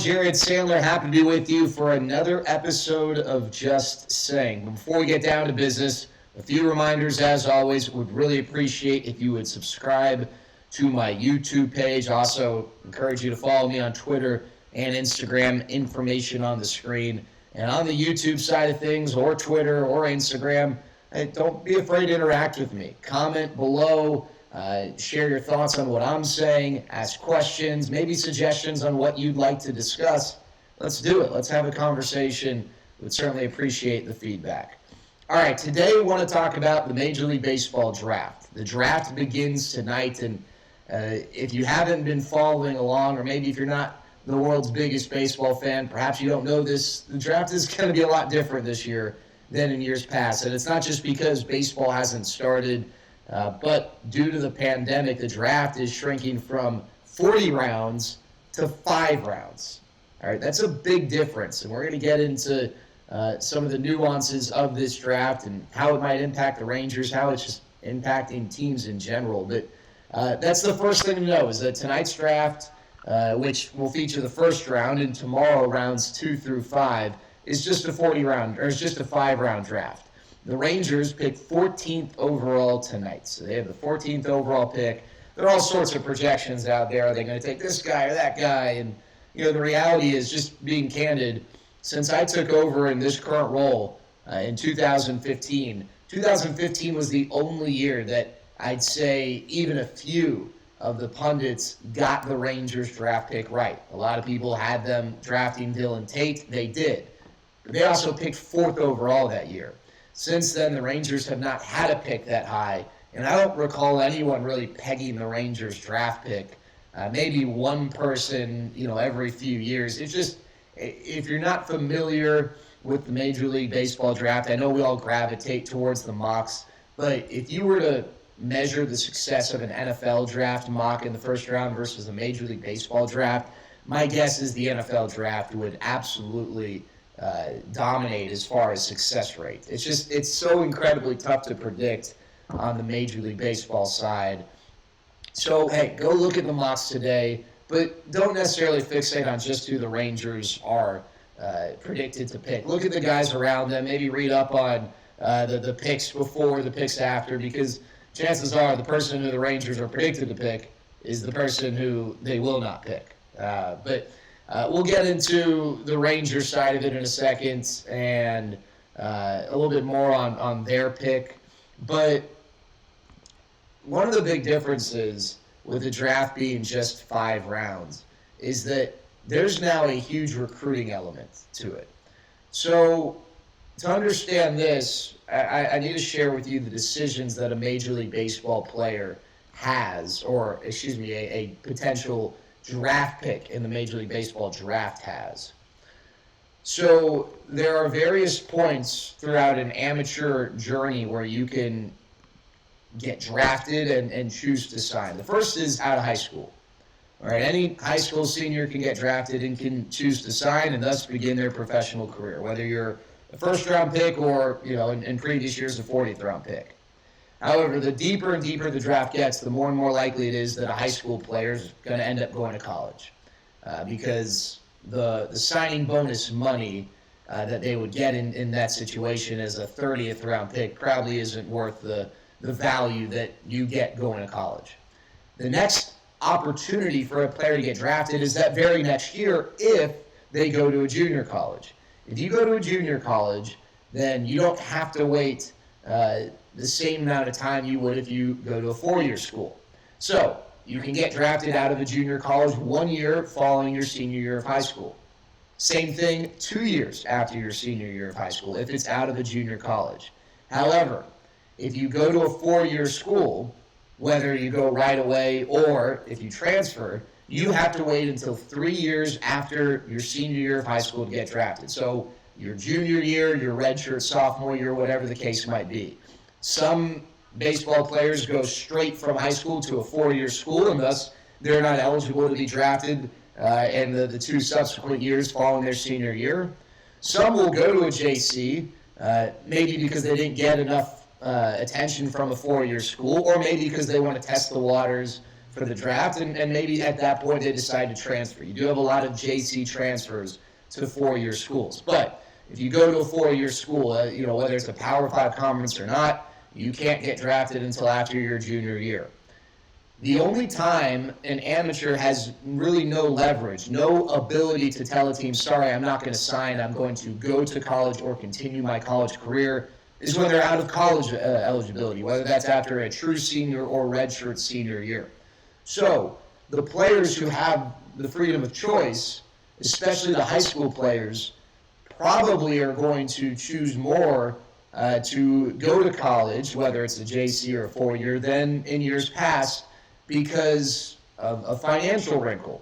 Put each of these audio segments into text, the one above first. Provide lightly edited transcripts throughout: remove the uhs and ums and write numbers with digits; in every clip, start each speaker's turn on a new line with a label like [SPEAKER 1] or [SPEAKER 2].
[SPEAKER 1] Jared Sandler. Happy to be with you for another episode of Just Saying. Before we get down to business, a few reminders as always. Would really appreciate if you would subscribe to my YouTube page. Also, encourage you to follow me on Twitter and Instagram. Information on the screen. And on the YouTube side of things, or Twitter, or Instagram, don't be afraid to interact with me. Comment below. Share your thoughts on what I'm saying, ask questions, maybe suggestions on what you'd like to discuss. Let's do it. Let's have a conversation. Would certainly appreciate the feedback. All right, today we want to talk about the Major League Baseball draft. The draft begins tonight, and if you haven't been following along, or maybe if you're not the world's biggest baseball fan, perhaps you don't know this, the draft is going to be a lot different this year than in years past. And it's not just because baseball hasn't started, but due to the pandemic, the draft is shrinking from 40 rounds to 5 rounds. All right, that's a big difference, and we're going to get into some of the nuances of this draft and how it might impact the Rangers, how it's just impacting teams in general. But that's the first thing to know is that tonight's draft, which will feature the first round, and tomorrow rounds 2 through 5, is just a 5-round draft. The Rangers picked 14th overall tonight. So they have the 14th overall pick. There are all sorts of projections out there. Are they going to take this guy or that guy? And, the reality is, just being candid, since I took over in this current role in 2015, 2015 was the only year that I'd say even a few of the pundits got the Rangers draft pick right. A lot of people had them drafting Dylan Tate. They did. But they also picked 4th overall that year. Since then, the Rangers have not had a pick that high, and I don't recall anyone really pegging the Rangers draft pick. Maybe one person, every few years. It's just, if you're not familiar with the Major League Baseball draft, I know we all gravitate towards the mocks, but if you were to measure the success of an NFL draft mock in the first round versus the Major League Baseball draft, my guess is the NFL draft would absolutely dominate as far as success rate. It's so incredibly tough to predict on the Major League Baseball side. So, hey, go look at the mocks today, but don't necessarily fixate on just who the Rangers are predicted to pick. Look at the guys around them. Maybe read up on the picks before, the picks after, because chances are the person who the Rangers are predicted to pick is the person who they will not pick. But we'll get into the Rangers side of it in a second and a little bit more on their pick. But one of the big differences with the draft being just 5 rounds is that there's now a huge recruiting element to it. So to understand this, I need to share with you the decisions that a Major League Baseball player has, or a potential draft pick in the Major League Baseball draft has. So there are various points throughout an amateur journey where you can get drafted and choose to sign. The first is out of high school. All right, any high school senior can get drafted and can choose to sign and thus begin their professional career, whether you're a first-round pick or, in previous years, a 40th-round pick. However, the deeper and deeper the draft gets, the more and more likely it is that a high school player is going to end up going to college because the signing bonus money that they would get in that situation as a 30th round pick probably isn't worth the value that you get going to college. The next opportunity for a player to get drafted is that very next year if they go to a junior college. If you go to a junior college, then you don't have to wait the same amount of time you would if you go to a 4-year school. So you can get drafted out of a junior college 1 year following your senior year of high school. Same thing 2 years after your senior year of high school if it's out of a junior college. However, if you go to a 4-year school, whether you go right away or if you transfer, you have to wait until 3 years after your senior year of high school to get drafted. So your junior year, your redshirt sophomore year, whatever the case might be. Some baseball players go straight from high school to a 4-year school, and thus they're not eligible to be drafted in the 2 subsequent years following their senior year. Some will go to a JC, maybe because they didn't get enough attention from a 4-year school, or maybe because they want to test the waters for the draft, and maybe at that point they decide to transfer. You do have a lot of JC transfers to 4-year schools. But if you go to a 4-year school, whether it's a Power 5 conference or not, you can't get drafted until after your junior year. The only time an amateur has really no leverage, no ability to tell a team, sorry, I'm not going to sign, I'm going to go to college or continue my college career, is when they're out of college eligibility, whether that's after a true senior or redshirt senior year. So the players who have the freedom of choice, especially the high school players, probably are going to choose more to go to college, whether it's a JC or a 4-year, than in years past, because of a financial wrinkle.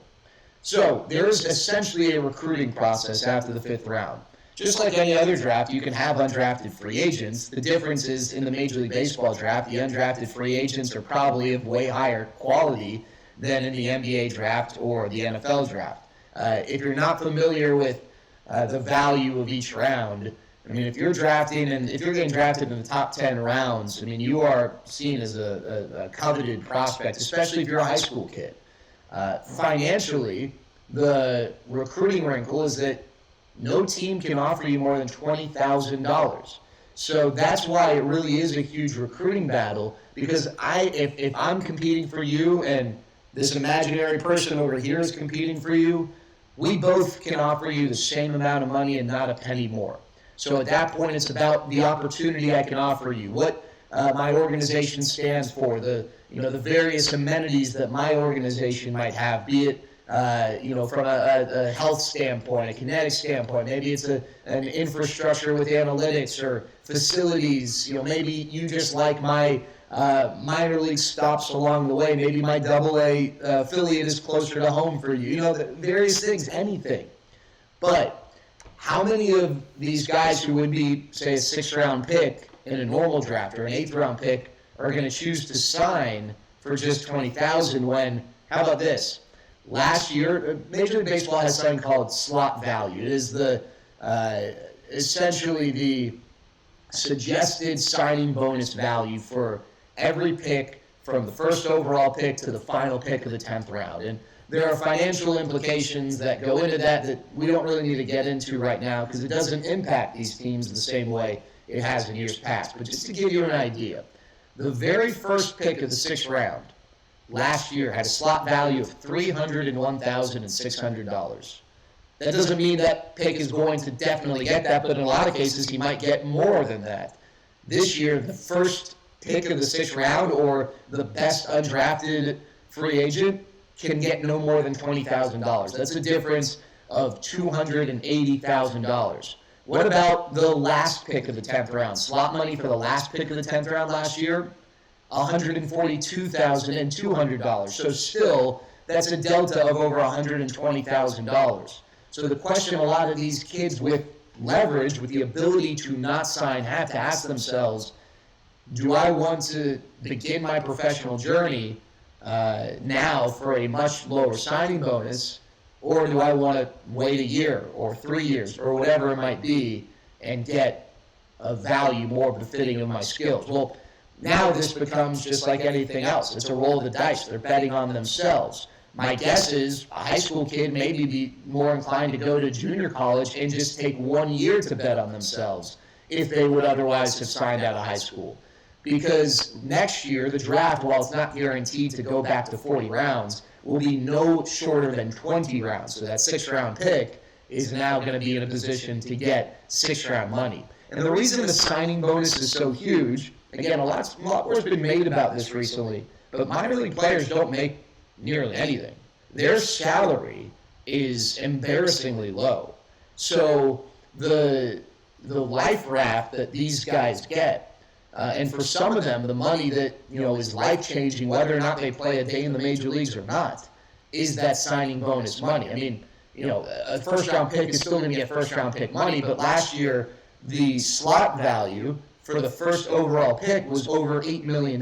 [SPEAKER 1] So there's essentially a recruiting process after the 5th round. Just like any other draft, you can have undrafted free agents. The difference is in the Major League Baseball draft, the undrafted free agents are probably of way higher quality than in the NBA draft or the NFL draft. If you're not familiar with the value of each round, I mean, if you're getting drafted in the top 10 rounds, I mean, you are seen as a coveted prospect, especially if you're a high school kid. Financially, the recruiting wrinkle is that no team can offer you more than $20,000. So that's why it really is a huge recruiting battle, because if I'm competing for you and this imaginary person over here is competing for you, we both can offer you the same amount of money and not a penny more. So at that point, it's about the opportunity I can offer you, what my organization stands for, the various amenities that my organization might have, be it from a health standpoint, a kinetic standpoint. Maybe it's an infrastructure with analytics or facilities. Maybe you just like my minor league stops along the way. Maybe my AA affiliate is closer to home for you. The various things, anything. But how many of these guys who would be, say, a 6th-round pick in a normal draft or an 8th-round pick are going to choose to sign for just $20,000 when, how about this? Last year, Major League Baseball has something called slot value. It is essentially the suggested signing bonus value for every pick from the first overall pick to the final pick of the 10th round. And there are financial implications that go into that we don't really need to get into right now because it doesn't impact these teams the same way it has in years past. But just to give you an idea, the very first pick of the 6th round last year had a slot value of $301,600. That doesn't mean that pick is going to definitely get that, but in a lot of cases he might get more than that. This year, the first pick of the 6th round or the best undrafted free agent can get no more than $20,000. That's a difference of $280,000. What about the last pick of the 10th round? Slot money for the last pick of the 10th round last year? $142,200. So still, that's a delta of over $120,000. So the question a lot of these kids with leverage, with the ability to not sign, have to ask themselves, do I want to begin my professional journey now for a much lower signing bonus, or do I want to wait a year or 3 years or whatever it might be and get a value more befitting of my skills? Well, now this becomes just like anything else. It's a roll of the dice. They're betting on themselves. My guess is a high school kid maybe be more inclined to go to junior college and just take 1 year to bet on themselves if they would otherwise have signed out of high school. Because next year, the draft, while it's not guaranteed to go back to 40 rounds, will be no shorter than 20 rounds. So that 6th-round pick is now going to be in a position to get 6th-round money. And the reason the signing bonus is so huge, again, a lot more has been made about this recently, but minor league players don't make nearly anything. Their salary is embarrassingly low. So the life raft that these guys get, and for some of them, the money that is life-changing, whether or not they play a day in the major leagues or not, is that signing bonus money. I mean, a first-round pick is still going to get first-round pick money, but last year the slot value for the first overall pick was over $8 million.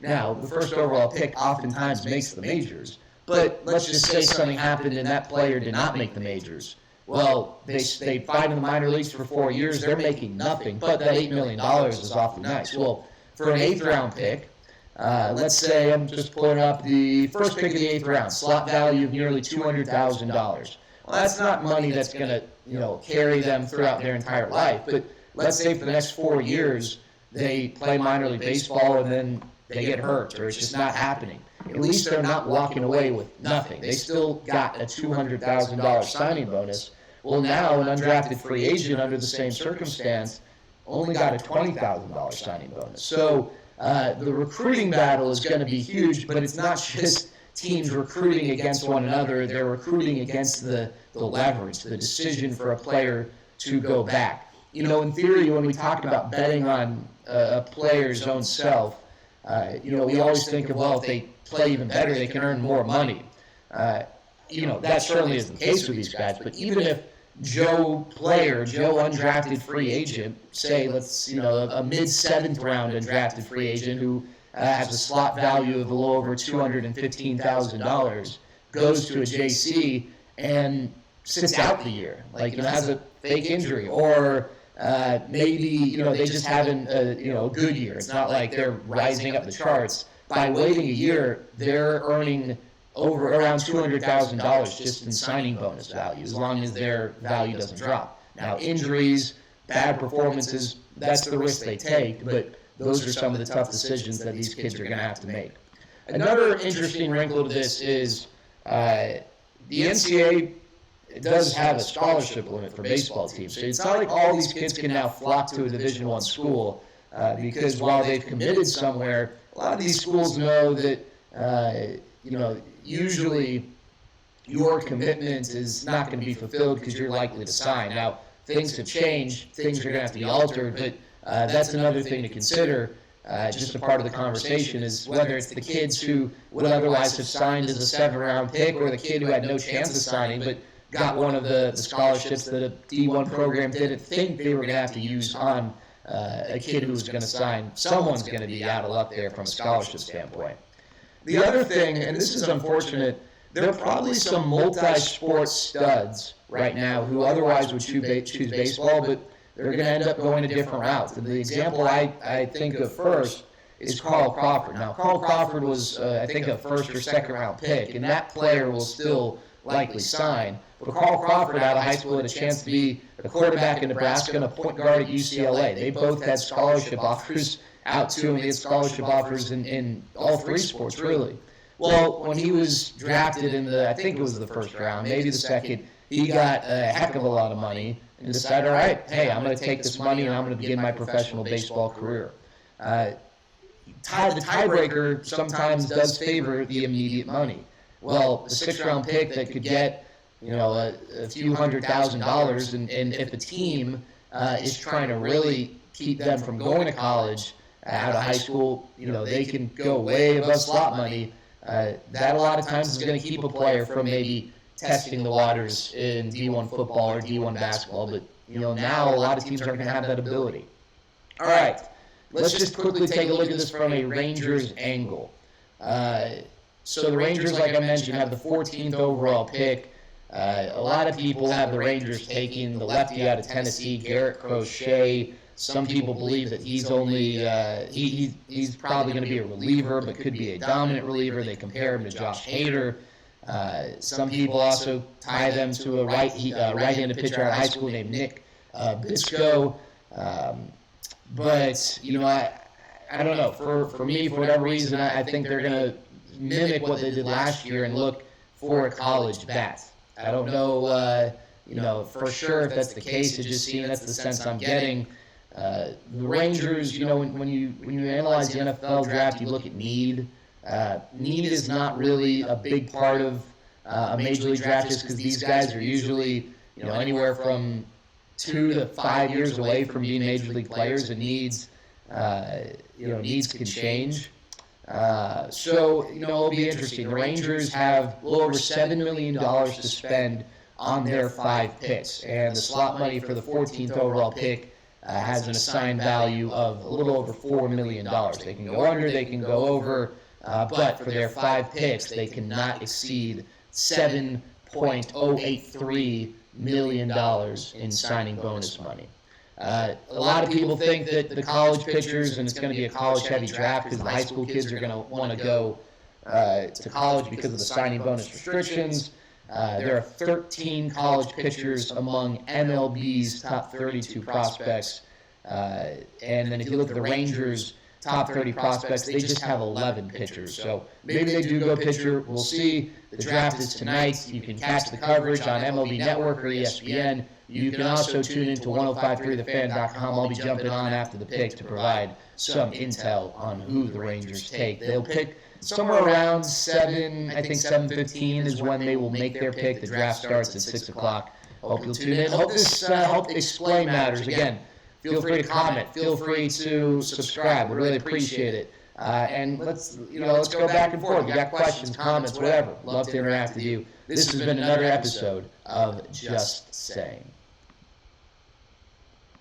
[SPEAKER 1] Now, the first overall pick oftentimes makes the majors, but let's just say something happened and that player did not make the majors. Well, they fight in the minor leagues for 4 years. They're making nothing, but that $8 million is awfully nice. Well, for an 8th-round pick, Let's say I'm just pulling up the first pick of the 8th round, slot value of nearly $200,000. Well, that's not money that's going to, carry them throughout their entire life. But let's say for the next 4 years, they play minor league baseball and then they get hurt or it's just not happening. At least they're not walking away with nothing. They still got a $200,000 signing bonus. Well, now an undrafted free agent under the same circumstance only got a $20,000 signing bonus. So the recruiting battle is going to be huge, but it's not just teams recruiting against one another. They're recruiting against the leverage, the decision for a player to go back. In theory, when we talk about betting on a player's own self, we always think of, well, if they play even better, they can earn more money. That certainly is the case with these guys. But even if Joe undrafted free agent, say, a mid-7th round undrafted free agent who has a slot value of a little over $215,000, goes to a JC and sits out the year, has a fake injury, or maybe, they just having a good year. It's not like they're rising up the charts. By waiting a year, they're earning around $200,000 just in signing bonus value, as long as their value doesn't drop. Now, injuries, bad performances, that's the risk they take, but those are some of the tough decisions that these kids are going to have to make. Another interesting wrinkle to this is the NCAA does have a scholarship limit for baseball teams. So it's not like all these kids can now flock to a Division I school because while they've committed somewhere, a lot of these schools know that, usually your commitment is not going to be fulfilled because you're likely to sign. Now, things have changed. Things are going to have to be altered, but that's another thing to consider. Just a part of the conversation is whether it's the kids who would otherwise have signed as a 7th-round pick or the kid who had no chance of signing but got one of the scholarships that a D1 program didn't think they were going to have to use on a kid who was going to sign. Someone's going to be out of luck there from a scholarship standpoint. The other thing, and this is unfortunate, there are probably some multi-sport studs right now who otherwise would choose baseball, but they're going to end up going a different route. The example I think of first is Carl Crawford. Now, Carl Crawford was, I think, a 1st or 2nd-round pick, and that player will still likely sign. But Carl Crawford out of high school had a chance to be a quarterback in Nebraska and a point guard at UCLA. They both had scholarship offers out to him. He had scholarship offers in all 3 sports, really. Well, when he was drafted in I think it was the 1st round, maybe the 2nd, he got a heck of a lot of money and decided, all right, hey, I'm going to take this money and I'm going to begin my professional baseball career. The tiebreaker sometimes does favor the immediate money. Well, the 6th-round pick that could get, a few $100,000, and if a team is trying to really keep them from going to college out of high school, they can go way above slot money. That a lot of times is going to keep a player from maybe testing the waters in D1 football or D1 basketball. But, now a lot of teams aren't going to have that ability. All right, let's just quickly take a look at this from a Rangers angle. So the Rangers, like I mentioned, have the 14th overall pick. A lot of people have the Rangers taking the lefty out of Tennessee, Garrett Crochet. Some people believe that he's only he's probably going to be a reliever, but could be a dominant reliever. They compare him to Josh Hader. Some people also tie them to a right-handed pitcher out of high school named Nick Bitsko. But I don't know. For me, for whatever reason, I think they're going to mimic what they did last year and look for a college bat. I don't know, for sure if that's the case. It just seems that's the sense I'm getting. The Rangers, when you analyze the NFL draft, you look at need. Need is not really a big part of a major league draft just because these guys are usually, anywhere from 2 to 5 years away from being major league players, and needs can change. So it'll be interesting. The Rangers have a little over $7 million to spend on their 5 picks, and the slot money for the 14th overall pick has an assigned value of a little over $4 million. They can go under, they can go over, but for their 5 picks, they cannot exceed $7.083 million in signing bonus money. A lot of people think that the college pitchers, and it's going to be a college-heavy draft because the high school kids are going to want to go to college because of the signing bonus restrictions. There are 13 college pitchers among MLB's top 32 prospects. And then if you look at the Rangers' top 30 prospects, they just have 11 pitchers. So maybe they do go pitcher. We'll see. The draft is tonight. You can catch the coverage on MLB Network or ESPN. You can also tune into 1053thefan.com. I'll be jumping on after the pick to provide some intel on who the Rangers take. They'll pick somewhere around 7:15 is when they will make their pick. The draft starts at 6 o'clock. Hope you'll tune in. Hope this helped explain matters. Again, feel free to comment. Feel free to subscribe. We really appreciate it. And let's go back and forth. You got questions, comments, whatever. Love to interact with you. This has been another episode of Just Saying.